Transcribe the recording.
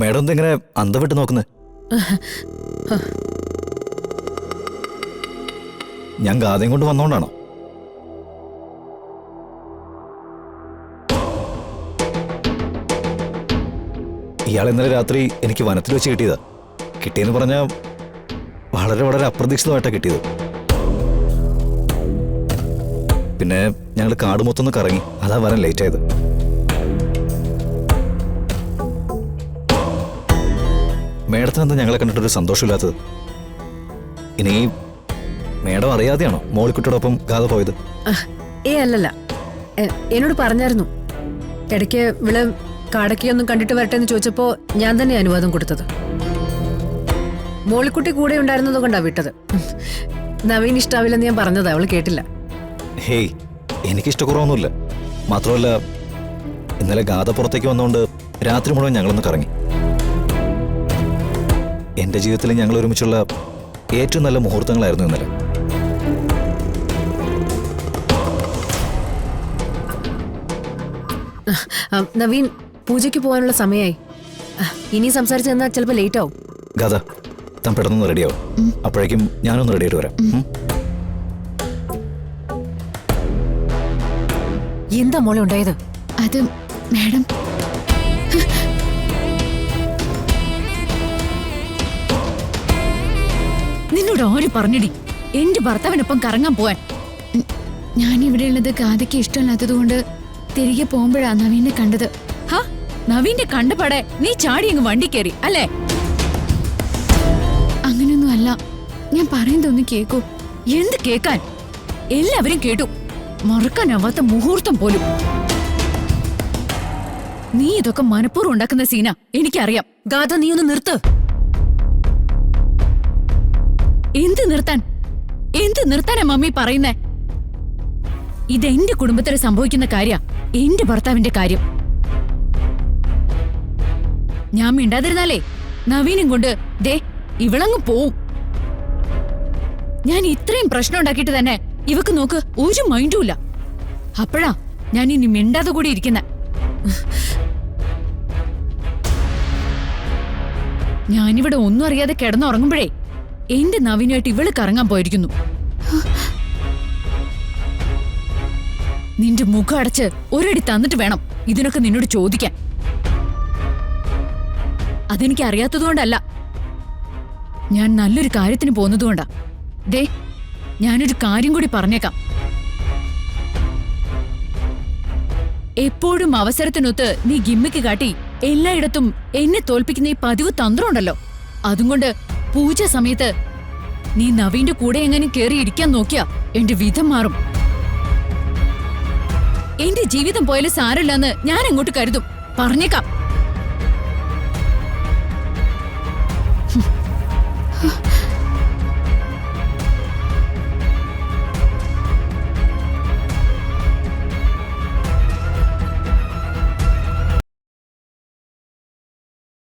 Madam എന്തെങ്ങനെ അന്തം വിട്ട് നോക്കുന്നത്? ഞാൻ ഗാഥയും കൊണ്ട് വന്നോണ്ടാണോ? ഇയാൾ ഇന്നലെ രാത്രി എനിക്ക് വനത്തിൽ വെച്ച് കിട്ടിയതാ. കിട്ടിയെന്ന് പറഞ്ഞാൽ വളരെ വളരെ അപ്രതീക്ഷിതമായിട്ടാണ് കിട്ടിയത്. പിന്നെ ഞങ്ങൾ കാട് മൊത്തം ഒന്ന് കറങ്ങി, അതാ വരാൻ ലേറ്റ് ആയത്. മേഡത്തിനെന്താ ഞങ്ങളെ കണ്ടിട്ടൊരു സന്തോഷമില്ലാത്തത്? ഇനി മേഡം അറിയാതെയാണോ മോളിക്കുട്ടിയോടൊപ്പം ഗാഥ പോയത്? അല്ലല്ല, എന്നോട് പറഞ്ഞായിരുന്നു. ഇടയ്ക്ക് വിള കാടക്കൊന്നും കണ്ടിട്ട് വരട്ടെ എന്ന് ചോദിച്ചപ്പോ ഞാൻ തന്നെ അനുവാദം കൊടുത്തത്. മോളിക്കുട്ടി കൂടെ ഉണ്ടായിരുന്നത് കൊണ്ടാ വിട്ടത്. നവീൻ ഇഷ്ടാവില്ലെന്ന് ഞാൻ പറഞ്ഞത് അവള് കേട്ടില്ല. ഹേയ്, എനിക്കിഷ്ടക്കുറവൊന്നുമില്ല. മാത്രമല്ല ഇന്നലെ ഗാഥ പുറത്തേക്ക് വന്നുകൊണ്ട് രാത്രി മുഴുവൻ ഞങ്ങളൊന്ന് കറങ്ങി. എന്റെ ജീവിതത്തിൽ ഞങ്ങൾ ഒരുമിച്ചുള്ള ഏറ്റവും നല്ല മുഹൂർത്തങ്ങളായിരുന്നു ഇന്നലെ. നവീൻ, പൂജയ്ക്ക് പോകാനുള്ള സമയമായി. ഇനി സംസാരിച്ചു തന്നാൽ ചിലപ്പോൾ ലേറ്റ് ആവും. ഗാഥ, താൻ പെട്ടെന്ന് റെഡിയാവും. അപ്പോഴേക്കും ഞാനൊന്ന് റെഡി ആയിട്ട് വരാം. എന്താ മോളെ ഉണ്ടായത്? അത് മാഡം, നിന്നോട് ആര് പറഞ്ഞടി എന്റെ ഭർത്താവിനൊപ്പം കറങ്ങാൻ പോവാൻ? ഞാനിവിടെ ഉള്ളത് ഗാഥയ്ക്ക് ഇഷ്ടമില്ലാത്തതുകൊണ്ട് തിരികെ പോകുമ്പോഴാ നവീനെ കണ്ടത്. ഹാ, നവീന്റെ കണ്ടപാടെ നീ ചാടി അങ്ങ് വണ്ടി കയറി അല്ലേ? അങ്ങനെയൊന്നും അല്ല, ഞാൻ പറയുന്നതൊന്ന് കേക്കൂ. എന്ത് കേക്കാൻ? എല്ലാവരും കേട്ടു. മറക്കാനാവാത്ത മുഹൂർത്തം പോലും. നീ ഇതൊക്കെ മനഃപൂർവ്വം ഉണ്ടാക്കുന്ന സീന എനിക്കറിയാം. ഗാഥ, നീ ഒന്ന് നിർത്ത്. എന്ത് നിർത്താൻ? എന്ത് നിർത്താനാ മമ്മി പറയുന്നേ? ഇതെന്റെ കുടുംബത്തിൽ സംഭവിക്കുന്ന കാര്യ, എന്റെ ഭർത്താവിന്റെ കാര്യം. ഞാൻ മിണ്ടാതിരുന്നാലേ നവീനും കൊണ്ട് ദേ ഇവളങ്ങ് പോവും. ഞാൻ ഇത്രയും പ്രശ്നം ഉണ്ടാക്കിയിട്ട് തന്നെ ഇവക്ക് നോക്ക് ഒരു മൈൻഡും ഇല്ല. അപ്പോഴാ ഞാൻ ഇനി മിണ്ടാതെ കൂടി ഇരിക്കുന്ന. ഞാനിവിടെ ഒന്നും അറിയാതെ കിടന്നുറങ്ങുമ്പോഴേ എന്റെ നവീനുമായിട്ട് ഇവള് കറങ്ങാൻ പോയിരിക്കുന്നു. നിന്റെ മുഖം അടച്ച് ഒരടി തന്നിട്ട് വേണം ഇതിനൊക്കെ നിന്നോട് ചോദിക്കാൻ. അതെനിക്ക് അറിയാത്തതുകൊണ്ടല്ല, ഞാൻ നല്ലൊരു കാര്യത്തിന് പോകുന്നതുകൊണ്ടാ. ദേ, ഞാനൊരു കാര്യം കൂടി പറഞ്ഞേക്കാം. എപ്പോഴും അവസരത്തിനൊത്ത് നീ ഗിമ്മിക്ക് കാട്ടി എല്ലായിടത്തും എന്നെ തോൽപ്പിക്കുന്ന ഈ പതിവ് തന്ത്രമുണ്ടല്ലോ, അതുകൊണ്ട് പൂജ സമയത്ത് നീ നവീന്റെ കൂടെ എങ്ങനെ കേറി ഇരിക്കാൻ നോക്കിയാ എന്റെ വിധം മാറും. എന്റെ ജീവിതം പോയാലും സാരമില്ലെന്ന് ഞാൻ അങ്ങോട്ട് കരുതും. പറഞ്ഞേക്കാം.